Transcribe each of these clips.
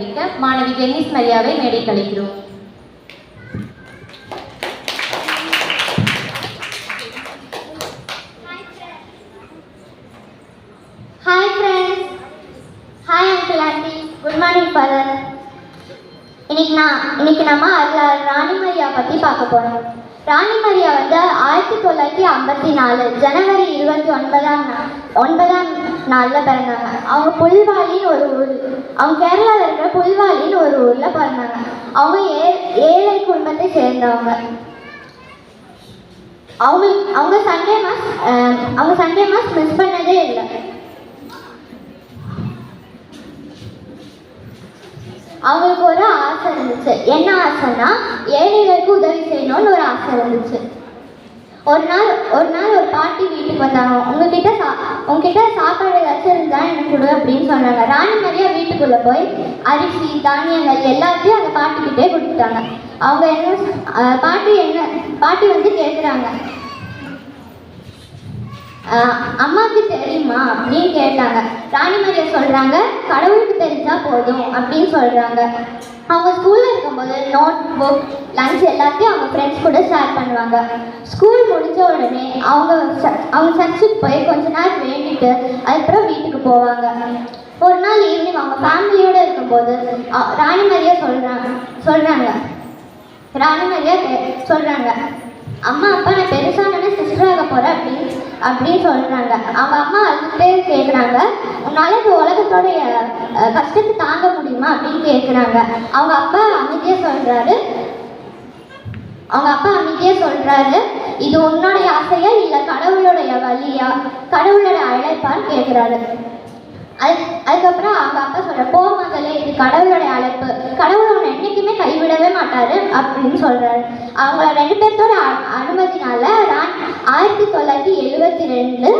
தெரிவிக்க மாணவி டென்னிஸ் மரியாவை மேடை கழிக்கிறோம். Hi friends. Hi Uncle Auntie. Good morning Father. இன்னைக்கு நம்ம ராணி மரியா பற்றி பார்க்க போகிறோம். ராணி மரியா வந்து 1954 ஜனவரி 29ஆம் நாளில் பிறந்தாங்க. அவங்க புல்வாலின்னு ஒரு ஊர், அவங்க கேரளாவில் இருக்கிற புல்வாலின்னு ஒரு ஊரில் பிறந்தாங்க. அவங்க ஏழை குடும்பத்தை சேர்ந்தவங்க. அவங்க சண்டே மாஸ் மிஸ் பண்ணதே இல்லை. அவங்களுக்கு ஒரு ஆசை இருந்துச்சு. என்ன ஆசைன்னா ஏழைகளுக்கு உதவி செய்யணும்னு ஒரு ஆசை இருந்துச்சு. ஒரு நாள் ஒரு பாட்டி வீட்டுக்கு வந்தாங்க. உங்ககிட்ட சாப்பாடு ஏதாச்சும் இருந்தா எனக்கு கொடு அப்படின்னு சொன்னாங்க. ராணி மரியா வீட்டுக்குள்ளே போய் அரிசி தானியங்கள் எல்லாத்தையும் அந்த பாட்டிக்கிட்டே கொடுத்துட்டாங்க. அவங்க பாட்டி வந்து கேட்குறாங்க, அம்மாவுக்கு தெரியுமா அப்படின்னு கேட்டாங்க. ராணி மரியா சொல்கிறாங்க, கடவுளுக்கு தெரிஞ்சா போதும் அப்படின்னு சொல்கிறாங்க. அவங்க ஸ்கூலில் இருக்கும்போது நோட் புக் லஞ்ச் எல்லாத்தையும் அவங்க ஃப்ரெண்ட்ஸ் கூட ஷேர் பண்ணுவாங்க. ஸ்கூல் முடிஞ்ச உடனே அவங்க சர்ச்சுக்கு போய் கொஞ்ச நேரம் வேண்டிட்டு அதுக்கப்புறம் வீட்டுக்கு போவாங்க. ஒரு நாள் ஈவினிங் அவங்க ஃபேமிலியோடு இருக்கும்போது ராணி மரியா சொல்கிறாங்க, அம்மா அப்பா நான் பெருசான சிஸ்டராக போகிறேன் அப்படின்னு சொல்கிறாங்க. அவங்க அம்மா அதுக்கிட்டே கேட்குறாங்க, உன்னால் இந்த உலகத்தோடைய கஷ்டத்தை தாங்க முடியுமா அப்படின்னு கேட்குறாங்க. அவங்க அப்பா அமைதியாக சொல்கிறாரு, இது உன்னுடைய ஆசையா இல்லை கடவுளுடைய வழியா, கடவுளோட அழைப்பான்னு கேட்குறாரு. அதுக்கப்புறம் அவங்க அப்பா சொல்கிற, போ மகளே, இது கடவுளுடைய அழைப்பு, கடவுள் அவனை என்றைக்குமே கைவிடவே மாட்டார் அப்படின்னு சொல்கிறாரு. அவங்க 2 பேர்த்தோட அனுமதினால 1972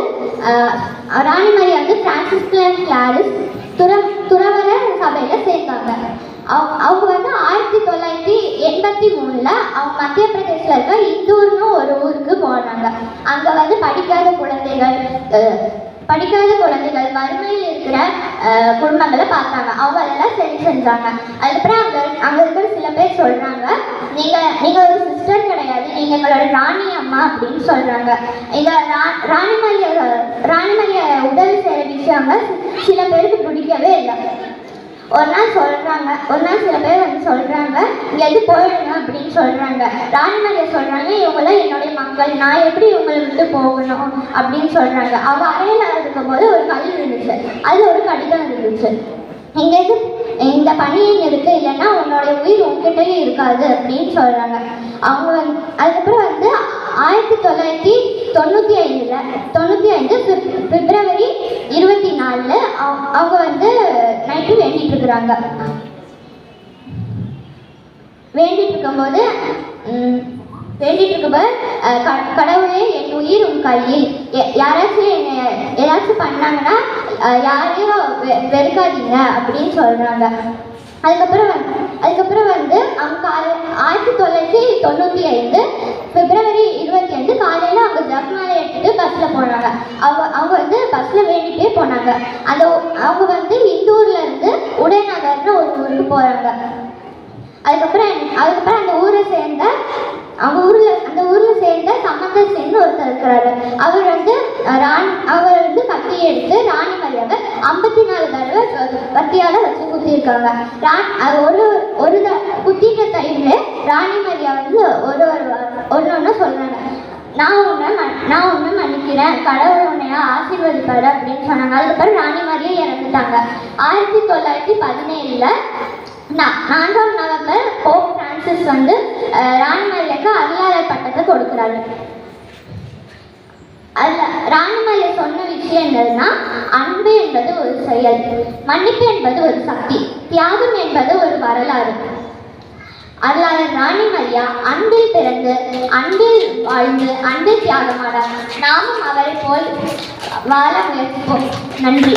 ராணி மரியா வந்து பிரான்சிஸ்கன் கிளாரிஸ் துறவர சபையில் சேர்ந்தாங்க. அவங்க வந்து 1983 அவங்க மத்திய பிரதேசில் இருக்க இந்தூர்னு ஒரு ஊருக்கு போனாங்க. அங்கே வந்து படிக்காத குழந்தைகள் வறுமையில் இருக்கிற குடும்பங்களை பார்த்தாங்க. அவங்க அதெல்லாம் சரி செஞ்சாங்க. அதுக்கப்புறம் அங்கே இருக்கிற சில பேர் சொல்கிறாங்க, நீங்கள் ஒரு சிஸ்டர் கிடையாது, நீங்கள் எங்களோட ராணி அம்மா அப்படின்னு சொல்கிறாங்க. இந்த ராணி மரியா உதவி செய்கிற விஷயங்கள் சில பேருக்கு பிடிக்கவே இல்லை. ஒரு நாள் சில பேர் வந்து சொல்கிறாங்க, இங்கே எது போயிடுங்க அப்படின்னு சொல்கிறாங்க. ராணி மரியா சொல்கிறாங்க, இவங்களாம் என்னுடைய மக்கள், நான் எப்படி இவங்களை விட்டு போகணும் அப்படின்னு சொல்கிறாங்க. அவங்க அறையில் இருக்கும்போது ஒரு கல் இருந்துச்சு, அதில் ஒரு கடிதம் இருந்துச்சு. இங்கேருந்து இந்த பணியின் இருக்கு, இல்லைன்னா உன்னோட உயிர் உங்ககிட்டயே இருக்காது அப்படின்னு சொல்கிறாங்க. அதுக்கப்புறம் வந்து 1995 பிப்ரவரி 24 அவங்க வந்து நைட்டு வேண்டிட்டு இருக்கிறாங்க. வேண்டிட்டு இருக்கும்போது கடவுளே, என் உயிர் உன் கையில், யாராச்சும் ஏதாச்சும் பண்ணாங்கன்னா யாரையும் வெறுக்காதீங்க அப்படின்னு சொல்கிறாங்க. அதுக்கப்புறம் வந்து அவங்க 1995 பிப்ரவரி 25 காலையில் அவங்க ஜப்மாலை எடுத்துகிட்டு பஸ்ஸில் போனாங்க. அவங்க வந்து பஸ்ஸில் வேண்டிகிட்டே போனாங்க. அவங்க வந்து இந்தூரில் இருந்து உதயநகர்னு ஒரு ஊருக்கு போகிறாங்க. அதுக்கப்புறம் அந்த ஊரில் சேர்ந்த சம்பந்தர் சென்னு ஒருத்தர் இருக்கிறாரு. அவர் வந்து கத்தி எடுத்து ராணி மரியாவை 54 தடவை கத்தியால் வச்சு குத்திருக்காங்க. ஒரு குத்திட்ட டைம்ல ராணி மரியா வந்து ஒன்று சொல்றாங்க, நான் உன்னை மன்னிக்கிறேன், கடவுள் உன்னையா ஆசீர்வதிப்பாரு அப்படின்னு சொன்னாங்க. அதுக்கப்புறம் ராணி மரியா இறந்துட்டாங்க. 1917 4 நவம்பர் போப் பிரான்சிஸ் வந்து ராணி மரியாவுக்கு அடியாளர் பட்டத்தை கொடுக்குறாரு. அதில் ராணி மரியா சொன்ன விஷயம் என்னதுன்னா, அன்பு என்பது ஒரு செயல், மன்னிப்பு என்பது ஒரு சக்தி, தியாகம் என்பது ஒரு வரலாறு. அருளாளர் ராணி மரியா அன்பில் பிறந்து அன்பில் வாழ்ந்து அன்பில் தியாகமானார். நாமும் அவரை போல் வாழ முயற்சிப்போம். நன்றி.